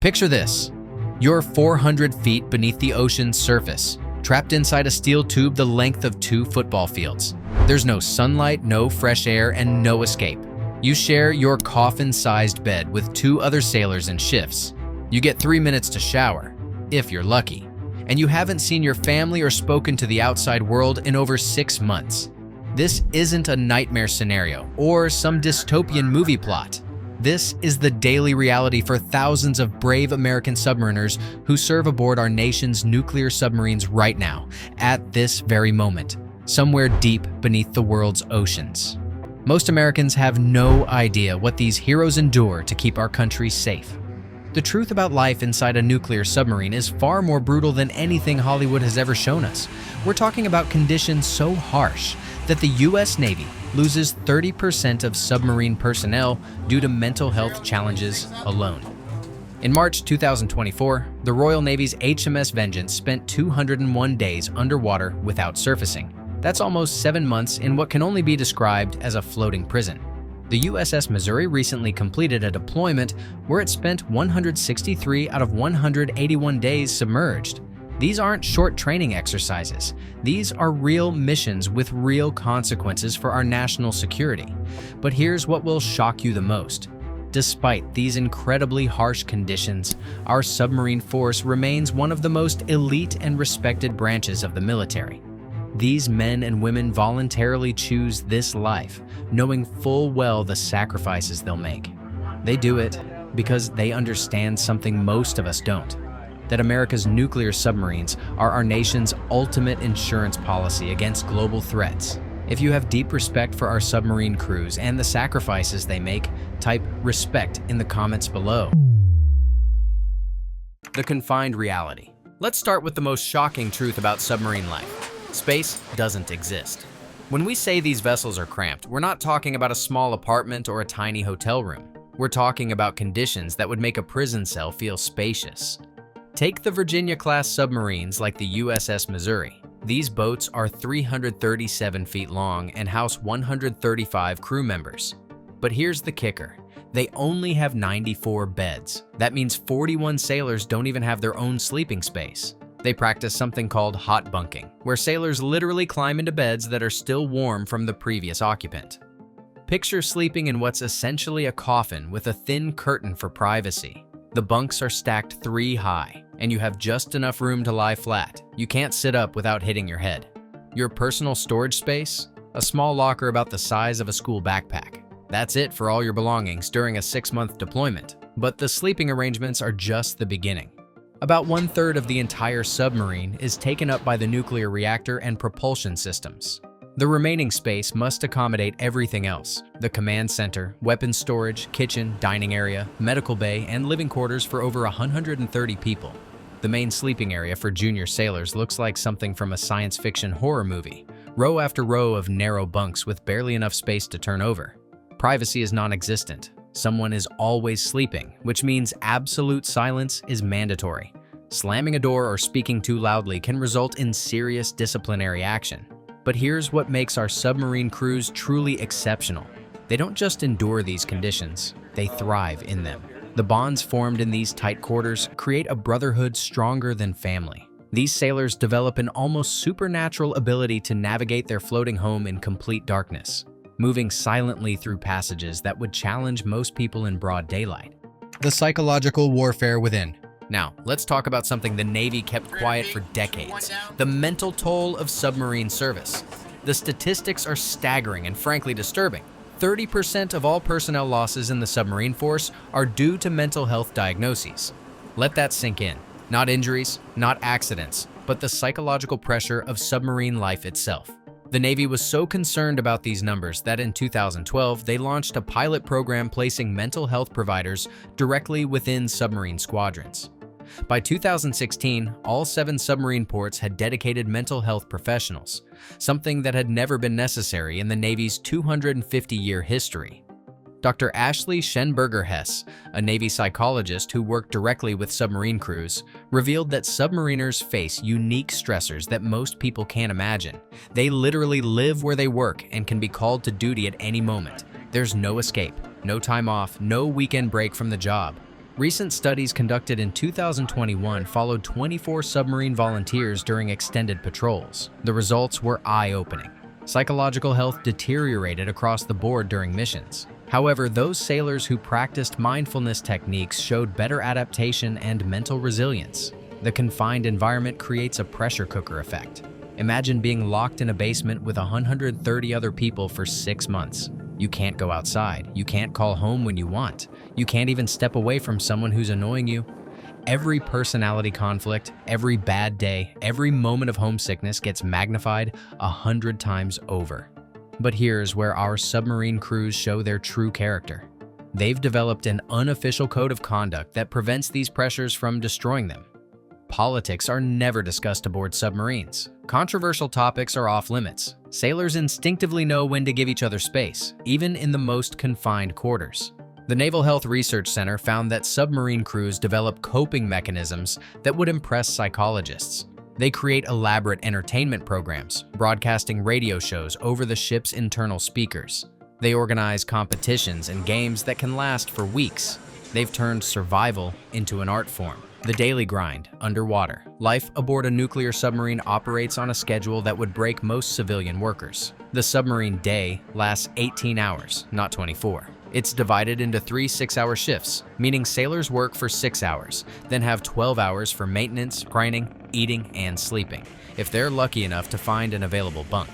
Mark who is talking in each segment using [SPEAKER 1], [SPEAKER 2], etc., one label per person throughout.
[SPEAKER 1] Picture this. You're 400 feet beneath the ocean's surface, trapped inside a steel tube the length of 2 football fields. There's no sunlight, no fresh air, and no escape. You share your coffin-sized bed with 2 other sailors in shifts. You get 3 minutes to shower, if you're lucky. And you haven't seen your family or spoken to the outside world in over 6 months. This isn't a nightmare scenario or some dystopian movie plot. This is the daily reality for thousands of brave American submariners who serve aboard our nation's nuclear submarines right now, at this very moment, somewhere deep beneath the world's oceans. Most Americans have no idea what these heroes endure to keep our country safe. The truth about life inside a nuclear submarine is far more brutal than anything Hollywood has ever shown us. We're talking about conditions so harsh that the U.S. Navy loses 30% of submarine personnel due to mental health challenges alone. In March 2024, the Royal Navy's HMS Vengeance spent 201 days underwater without surfacing. That's almost 7 months in what can only be described as a floating prison. The USS Missouri recently completed a deployment where it spent 163 out of 181 days submerged. These aren't short training exercises. These are real missions with real consequences for our national security. But here's what will shock you the most. Despite these incredibly harsh conditions, our submarine force remains one of the most elite and respected branches of the military. These men and women voluntarily choose this life, knowing full well the sacrifices they'll make. They do it because they understand something most of us don't. That America's nuclear submarines are our nation's ultimate insurance policy against global threats. If you have deep respect for our submarine crews and the sacrifices they make, type "respect" in the comments below. The Confined Reality. Let's start with the most shocking truth about submarine life. Space doesn't exist. When we say these vessels are cramped, we're not talking about a small apartment or a tiny hotel room. We're talking about conditions that would make a prison cell feel spacious. Take the Virginia-class submarines like the USS Missouri. These boats are 337 feet long and house 135 crew members. But here's the kicker. They only have 94 beds. That means 41 sailors don't even have their own sleeping space. They practice something called hot bunking, where sailors literally climb into beds that are still warm from the previous occupant. Picture sleeping in what's essentially a coffin with a thin curtain for privacy. The bunks are stacked 3 high, and you have just enough room to lie flat. You can't sit up without hitting your head. Your personal storage space? A small locker about the size of a school backpack. That's it for all your belongings during a 6-month deployment. But the sleeping arrangements are just the beginning. About 1/3 of the entire submarine is taken up by the nuclear reactor and propulsion systems. The remaining space must accommodate everything else: the command center, weapons storage, kitchen, dining area, medical bay, and living quarters for over 130 people. The main sleeping area for junior sailors looks like something from a science fiction horror movie, row after row of narrow bunks with barely enough space to turn over. Privacy is non-existent. Someone is always sleeping, which means absolute silence is mandatory. Slamming a door or speaking too loudly can result in serious disciplinary action. But here's what makes our submarine crews truly exceptional. They don't just endure these conditions, they thrive in them. The bonds formed in these tight quarters create a brotherhood stronger than family. These sailors develop an almost supernatural ability to navigate their floating home in complete darkness, moving silently through passages that would challenge most people in broad daylight. The psychological warfare within. Now, let's talk about something the Navy kept quiet for decades: the mental toll of submarine service. The statistics are staggering and frankly disturbing. 30% of all personnel losses in the submarine force are due to mental health diagnoses. Let that sink in. Not injuries, not accidents, but the psychological pressure of submarine life itself. The Navy was so concerned about these numbers that in 2012, they launched a pilot program placing mental health providers directly within submarine squadrons. By 2016, all 7 submarine ports had dedicated mental health professionals, something that had never been necessary in the Navy's 250-year history. Dr. Ashley Schenberger-Hess, a Navy psychologist who worked directly with submarine crews, revealed that submariners face unique stressors that most people can't imagine. They literally live where they work and can be called to duty at any moment. There's no escape, no time off, no weekend break from the job. Recent studies conducted in 2021 followed 24 submarine volunteers during extended patrols. The results were eye-opening. Psychological health deteriorated across the board during missions. However, those sailors who practiced mindfulness techniques showed better adaptation and mental resilience. The confined environment creates a pressure cooker effect. Imagine being locked in a basement with 130 other people for 6 months. You can't go outside. You can't call home when you want. You can't even step away from someone who's annoying you. Every personality conflict, every bad day, every moment of homesickness gets magnified 100 times over. But here's where our submarine crews show their true character. They've developed an unofficial code of conduct that prevents these pressures from destroying them. Politics are never discussed aboard submarines. Controversial topics are off limits. Sailors instinctively know when to give each other space, even in the most confined quarters. The Naval Health Research Center found that submarine crews develop coping mechanisms that would impress psychologists. They create elaborate entertainment programs, broadcasting radio shows over the ship's internal speakers. They organize competitions and games that can last for weeks. They've turned survival into an art form. The daily grind, underwater. Life aboard a nuclear submarine operates on a schedule that would break most civilian workers. The submarine day lasts 18 hours, not 24. It's divided into 3 6-hour shifts, meaning sailors work for 6 hours, then have 12 hours for maintenance, training, eating, and sleeping, if they're lucky enough to find an available bunk.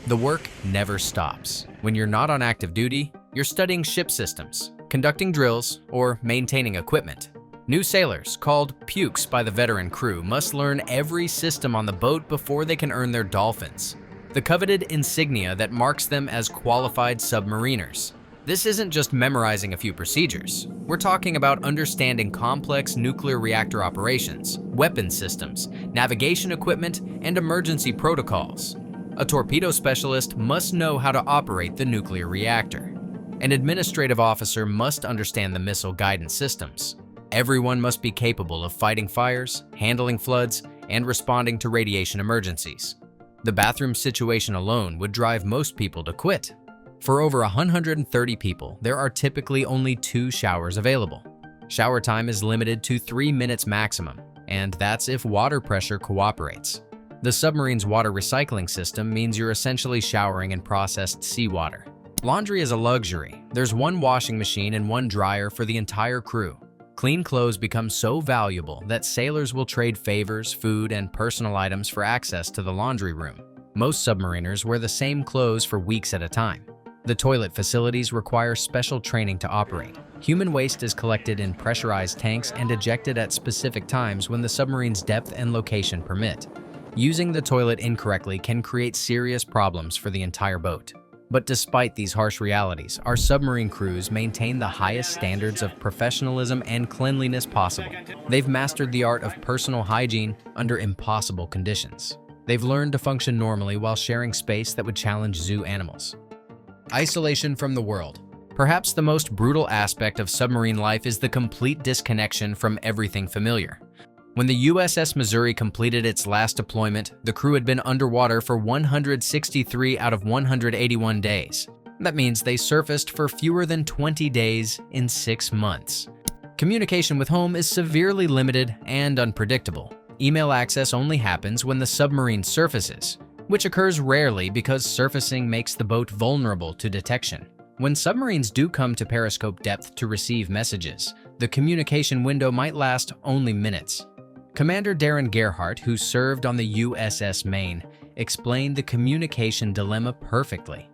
[SPEAKER 1] The work never stops. When you're not on active duty, you're studying ship systems, conducting drills, or maintaining equipment. New sailors, called pukes by the veteran crew, must learn every system on the boat before they can earn their dolphins, the coveted insignia that marks them as qualified submariners. This isn't just memorizing a few procedures. We're talking about understanding complex nuclear reactor operations, weapon systems, navigation equipment, and emergency protocols. A torpedo specialist must know how to operate the nuclear reactor. An administrative officer must understand the missile guidance systems. Everyone must be capable of fighting fires, handling floods, and responding to radiation emergencies. The bathroom situation alone would drive most people to quit. For over 130 people, there are typically only 2 showers available. Shower time is limited to 3 minutes maximum, and that's if water pressure cooperates. The submarine's water recycling system means you're essentially showering in processed seawater. Laundry is a luxury. There's 1 washing machine and 1 dryer for the entire crew. Clean clothes become so valuable that sailors will trade favors, food, and personal items for access to the laundry room. Most submariners wear the same clothes for weeks at a time. The toilet facilities require special training to operate. Human waste is collected in pressurized tanks and ejected at specific times when the submarine's depth and location permit. Using the toilet incorrectly can create serious problems for the entire boat. But despite these harsh realities, our submarine crews maintain the highest standards of professionalism and cleanliness possible. They've mastered the art of personal hygiene under impossible conditions. They've learned to function normally while sharing space that would challenge zoo animals. Isolation from the world. Perhaps the most brutal aspect of submarine life is the complete disconnection from everything familiar. When the USS Missouri completed its last deployment, the crew had been underwater for 163 out of 181 days. That means they surfaced for fewer than 20 days in 6 months. Communication with home is severely limited and unpredictable. Email access only happens when the submarine surfaces, which occurs rarely because surfacing makes the boat vulnerable to detection. When submarines do come to periscope depth to receive messages, the communication window might last only minutes. Commander Darren Gerhardt, who served on the USS Maine, explained the communication dilemma perfectly.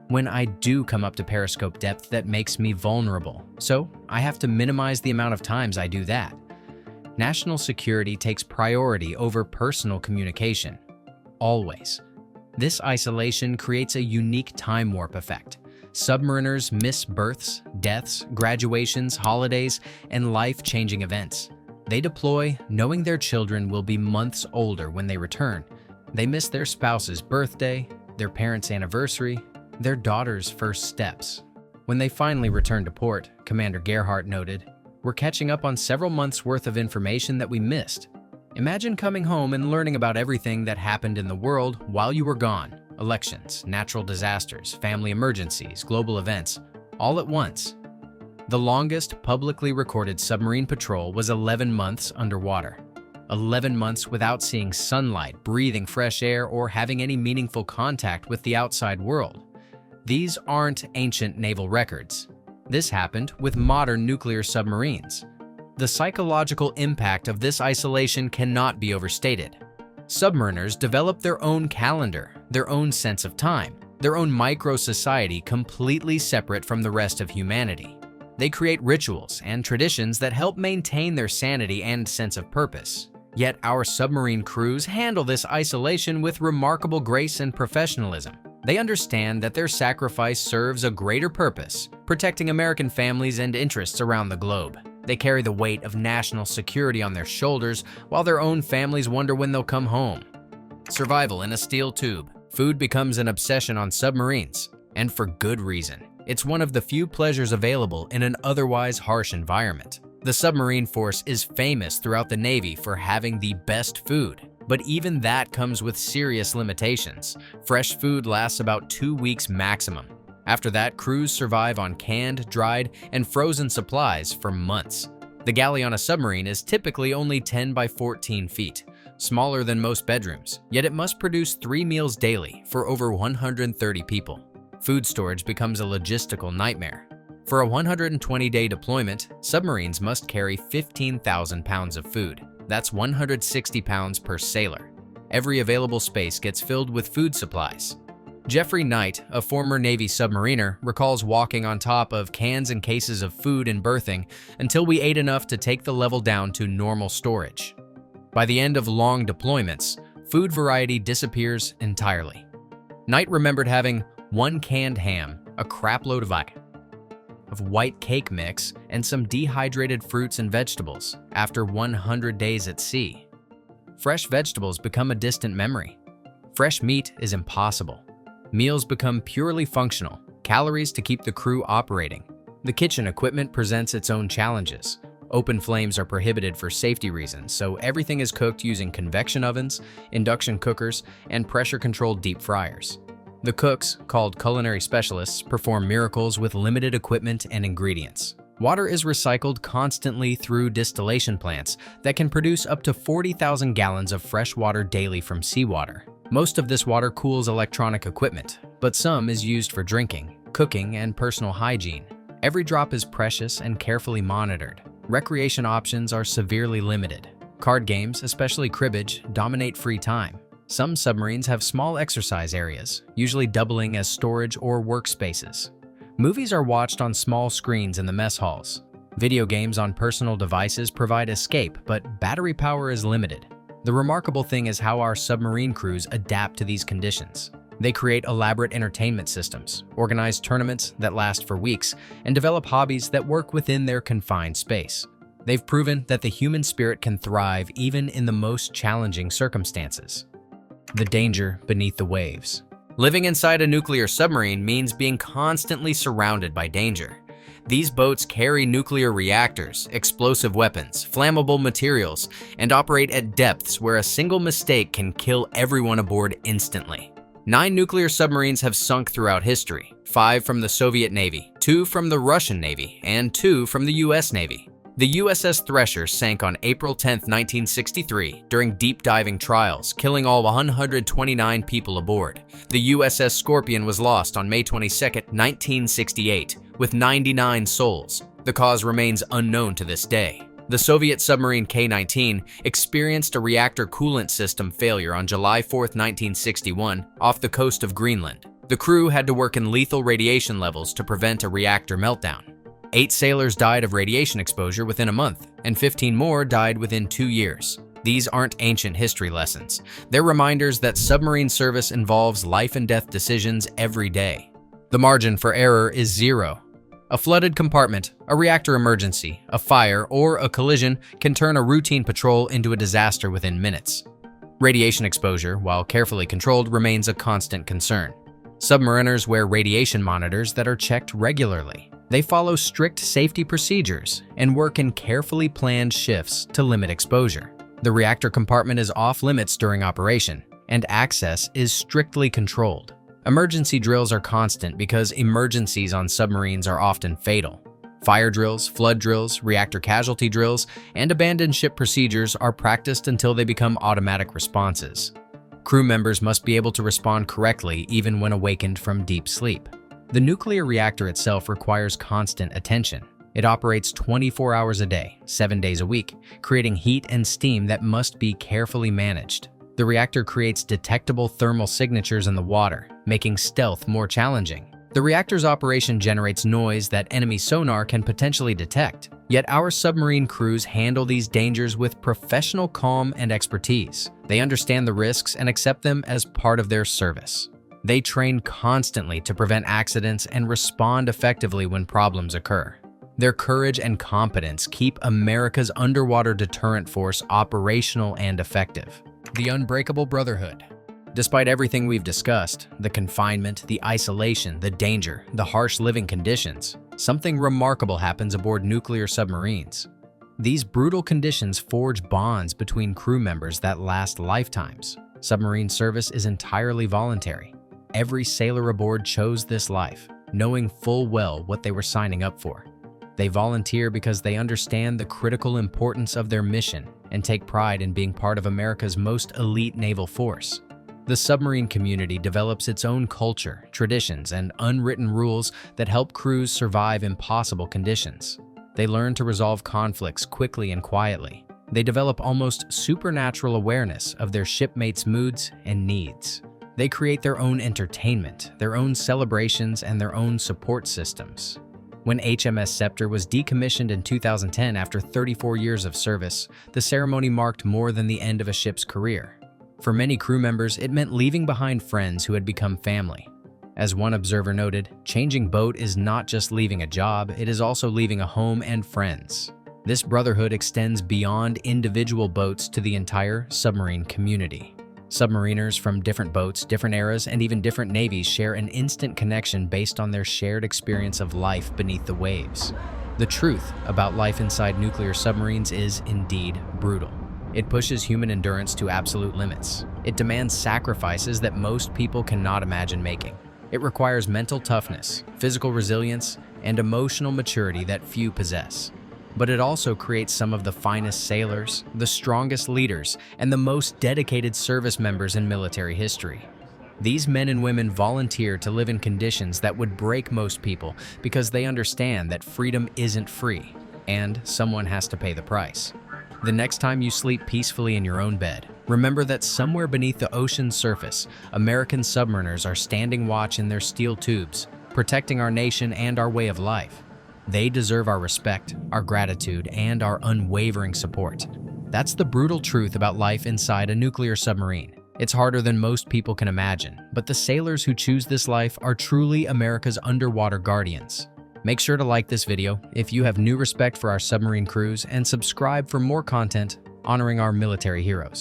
[SPEAKER 1] When I do come up to periscope depth, that makes me vulnerable, so I have to minimize the amount of times I do that. National security takes priority over personal communication. Always. This isolation creates a unique time warp effect. Submariners miss births, deaths, graduations, holidays, and life-changing events. They deploy knowing their children will be months older when they return. They miss their spouse's birthday, their parents' anniversary, their daughter's first steps. When they finally return to port, Commander Gerhardt noted, "We're catching up on several months' worth of information that we missed." Imagine coming home and learning about everything that happened in the world while you were gone. Elections, natural disasters, family emergencies, global events, all at once. The longest publicly recorded submarine patrol was 11 months underwater. 11 months without seeing sunlight, breathing fresh air, or having any meaningful contact with the outside world. These aren't ancient naval records. This happened with modern nuclear submarines. The psychological impact of this isolation cannot be overstated. Submariners develop their own calendar, their own sense of time, their own micro-society completely separate from the rest of humanity. They create rituals and traditions that help maintain their sanity and sense of purpose. Yet our submarine crews handle this isolation with remarkable grace and professionalism. They understand that their sacrifice serves a greater purpose, protecting American families and interests around the globe. They carry the weight of national security on their shoulders, while their own families wonder when they'll come home. Survival in a steel tube. Food becomes an obsession on submarines, and for good reason. It's one of the few pleasures available in an otherwise harsh environment. The submarine force is famous throughout the Navy for having the best food, but even that comes with serious limitations. Fresh food lasts about 2 weeks maximum. After that, crews survive on canned, dried, and frozen supplies for months. The galley on a submarine is typically only 10 by 14 feet, smaller than most bedrooms, yet it must produce 3 meals daily for over 130 people. Food storage becomes a logistical nightmare. For a 120-day deployment, submarines must carry 15,000 pounds of food. That's 160 pounds per sailor. Every available space gets filled with food supplies. Jeffrey Knight, a former Navy submariner, recalls walking on top of cans and cases of food in berthing until we ate enough to take the level down to normal storage. By the end of long deployments, food variety disappears entirely. Knight remembered having 1 canned ham, a crapload of white cake mix, and some dehydrated fruits and vegetables after 100 days at sea. Fresh vegetables become a distant memory. Fresh meat is impossible. Meals become purely functional, calories to keep the crew operating. The kitchen equipment presents its own challenges. Open flames are prohibited for safety reasons, so everything is cooked using convection ovens, induction cookers, and pressure-controlled deep fryers. The cooks, called culinary specialists, perform miracles with limited equipment and ingredients. Water is recycled constantly through distillation plants that can produce up to 40,000 gallons of fresh water daily from seawater. Most of this water cools electronic equipment, but some is used for drinking, cooking, and personal hygiene. Every drop is precious and carefully monitored. Recreation options are severely limited. Card games, especially cribbage, dominate free time. Some submarines have small exercise areas, usually doubling as storage or workspaces. Movies are watched on small screens in the mess halls. Video games on personal devices provide escape, but battery power is limited. The remarkable thing is how our submarine crews adapt to these conditions. They create elaborate entertainment systems, organize tournaments that last for weeks, and develop hobbies that work within their confined space. They've proven that the human spirit can thrive even in the most challenging circumstances. The danger beneath the waves. Living inside a nuclear submarine means being constantly surrounded by danger. These boats carry nuclear reactors, explosive weapons, flammable materials, and operate at depths where a single mistake can kill everyone aboard instantly. 9 nuclear submarines have sunk throughout history, 5 from the Soviet Navy, 2 from the Russian Navy, and 2 from the US Navy. The USS Thresher sank on April 10, 1963, during deep diving trials, killing all 129 people aboard. The USS Scorpion was lost on May 22, 1968, with 99 souls. The cause remains unknown to this day. The Soviet submarine K-19 experienced a reactor coolant system failure on July 4, 1961, off the coast of Greenland. The crew had to work in lethal radiation levels to prevent a reactor meltdown. 8 sailors died of radiation exposure within a month, and 15 more died within 2 years. These aren't ancient history lessons. They're reminders that submarine service involves life and death decisions every day. The margin for error is 0. A flooded compartment, a reactor emergency, a fire, or a collision can turn a routine patrol into a disaster within minutes. Radiation exposure, while carefully controlled, remains a constant concern. Submariners wear radiation monitors that are checked regularly. They follow strict safety procedures and work in carefully planned shifts to limit exposure. The reactor compartment is off limits during operation, and access is strictly controlled. Emergency drills are constant because emergencies on submarines are often fatal. Fire drills, flood drills, reactor casualty drills, and abandoned ship procedures are practiced until they become automatic responses. Crew members must be able to respond correctly even when awakened from deep sleep. The nuclear reactor itself requires constant attention. It operates 24 hours a day, 7 days a week, creating heat and steam that must be carefully managed. The reactor creates detectable thermal signatures in the water, making stealth more challenging. The reactor's operation generates noise that enemy sonar can potentially detect. Yet our submarine crews handle these dangers with professional calm and expertise. They understand the risks and accept them as part of their service. They train constantly to prevent accidents and respond effectively when problems occur. Their courage and competence keep America's underwater deterrent force operational and effective. The Unbreakable Brotherhood. Despite everything we've discussed, the confinement, the isolation, the danger, the harsh living conditions, something remarkable happens aboard nuclear submarines. These brutal conditions forge bonds between crew members that last lifetimes. Submarine service is entirely voluntary. Every sailor aboard chose this life, knowing full well what they were signing up for. They volunteer because they understand the critical importance of their mission and take pride in being part of America's most elite naval force. The submarine community develops its own culture, traditions, and unwritten rules that help crews survive impossible conditions. They learn to resolve conflicts quickly and quietly. They develop almost supernatural awareness of their shipmates' moods and needs. They create their own entertainment, their own celebrations, and their own support systems. When HMS Scepter was decommissioned in 2010 after 34 years of service, the ceremony marked more than the end of a ship's career. For many crew members, it meant leaving behind friends who had become family. As one observer noted, changing boat is not just leaving a job, it is also leaving a home and friends. This brotherhood extends beyond individual boats to the entire submarine community. Submariners from different boats, different eras, and even different navies share an instant connection based on their shared experience of life beneath the waves. The truth about life inside nuclear submarines is indeed brutal. It pushes human endurance to absolute limits. It demands sacrifices that most people cannot imagine making. It requires mental toughness, physical resilience, and emotional maturity that few possess. But it also creates some of the finest sailors, the strongest leaders, and the most dedicated service members in military history. These men and women volunteer to live in conditions that would break most people because they understand that freedom isn't free, and someone has to pay the price. The next time you sleep peacefully in your own bed, remember that somewhere beneath the ocean's surface, American submariners are standing watch in their steel tubes, protecting our nation and our way of life. They deserve our respect, our gratitude, and our unwavering support. That's the brutal truth about life inside a nuclear submarine. It's harder than most people can imagine, but the sailors who choose this life are truly America's underwater guardians. Make sure to like this video if you have new respect for our submarine crews and subscribe for more content honoring our military heroes.